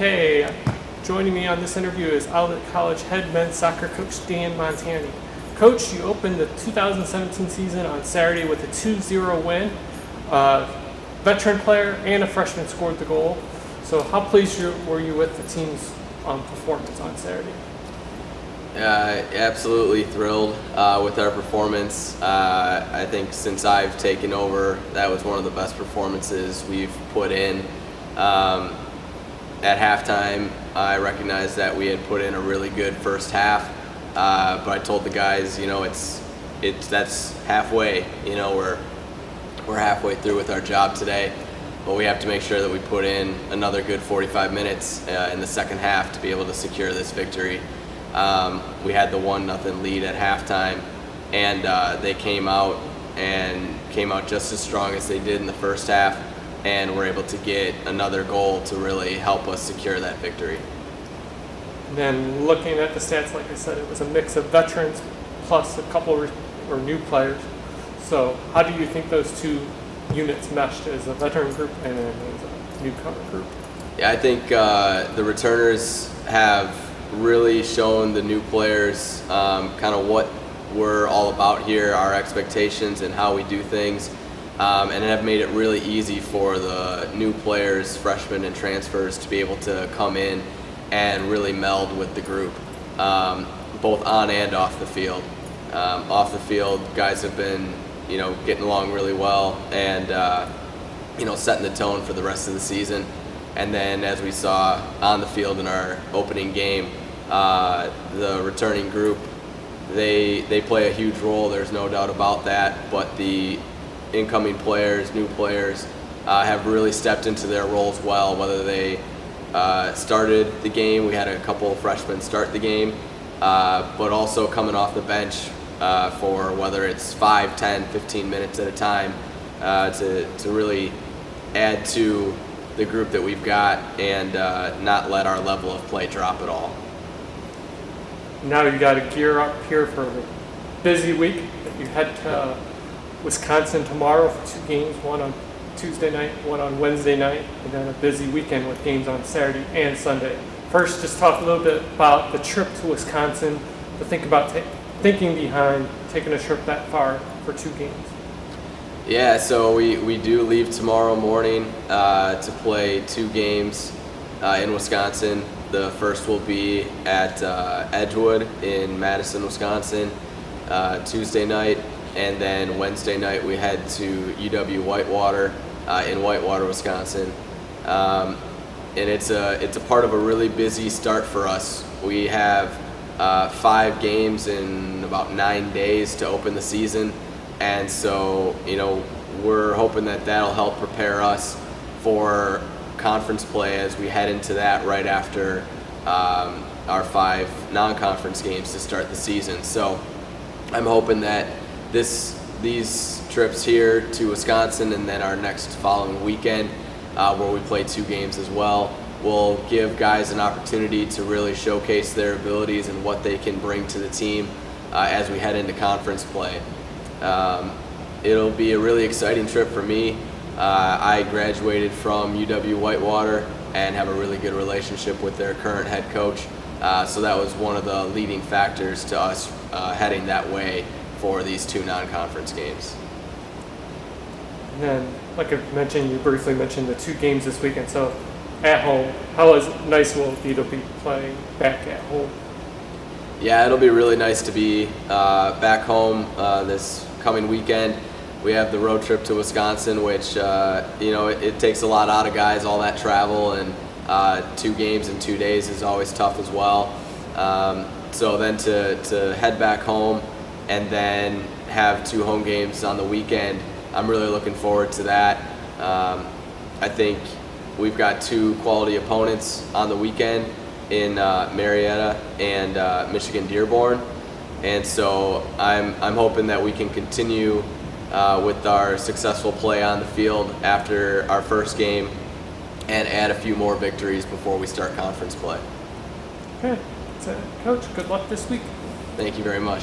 Okay, joining me on this interview is Olivet College head men's soccer coach Dan Montanye. Coach, you opened the 2017 season on Saturday with a 2-0 win. Veteran player and a freshman scored the goal. So how pleased were you with the team's performance on Saturday? Absolutely thrilled with our performance. I think since I've taken over, that was one of the best performances we've put in. At halftime, I recognized that we had put in a really good first half, but I told the guys, that's halfway. We're halfway through with our job today, but we have to make sure that we put in another good 45 minutes in the second half to be able to secure this victory. We had the 1-0 lead at halftime, and they came out just as strong as they did in the first half, and were able to get another goal to really help us secure that victory. And then looking at the stats, like I said, it was a mix of veterans plus a couple or new players. So how do you think those two units meshed as a veteran group and as a newcomer group? Yeah, I think the returners have really shown the new players kind of what we're all about here, our expectations and how we do things, and have made it really easy for the new players, freshmen and transfers, to be able to come in and really meld with the group, both on and off the field. Off the field, guys have been getting along really well and setting the tone for the rest of the season. And then, as we saw on the field in our opening game, the returning group, they play a huge role, there's no doubt about that, but the incoming players, new players, have really stepped into their roles well, whether they started the game, we had a couple of freshmen start the game, but also coming off the bench for whether it's 5, 10, 15 minutes at a time to really add to the group that we've got and not let our level of play drop at all. Now you got to gear up here for a busy week. You head to Wisconsin tomorrow for 2 games, one on Tuesday night, one on Wednesday night, and then a busy weekend with games on Saturday and Sunday. First, just talk a little bit about the trip to Wisconsin, to think about thinking behind taking a trip that far for 2 games. Yeah, so we do leave tomorrow morning to play 2 games in Wisconsin. The first will be at Edgewood in Madison, Wisconsin, Tuesday night, and then Wednesday night we head to UW Whitewater in Whitewater, Wisconsin. And it's a part of a really busy start for us. We have 5 games in about 9 days to open the season, and so we're hoping that that'll help prepare us for conference play as we head into that right after our 5 non-conference games to start the season. So I'm hoping that these trips here to Wisconsin and then our next following weekend where we play 2 games as well will give guys an opportunity to really showcase their abilities and what they can bring to the team as we head into conference play. It'll be a really exciting trip for me. I graduated from UW Whitewater and have a really good relationship with their current head coach, so that was one of the leading factors to us heading that way for these 2 non-conference games. And then, like I mentioned, you briefly mentioned the 2 games this weekend. So at home, how nice will it be to be playing back at home? Yeah, it'll be really nice to be back home this coming weekend. We have the road trip to Wisconsin, which it takes a lot out of guys, all that travel, and 2 games in 2 days is always tough as well. So then to head back home and then have 2 home games on the weekend, I'm really looking forward to that. I think we've got 2 quality opponents on the weekend in Marietta and Michigan Dearborn, and so I'm hoping that we can continue with our successful play on the field after our first game and add a few more victories before we start conference play. Okay, that's it. Coach, good luck this week. Thank you very much.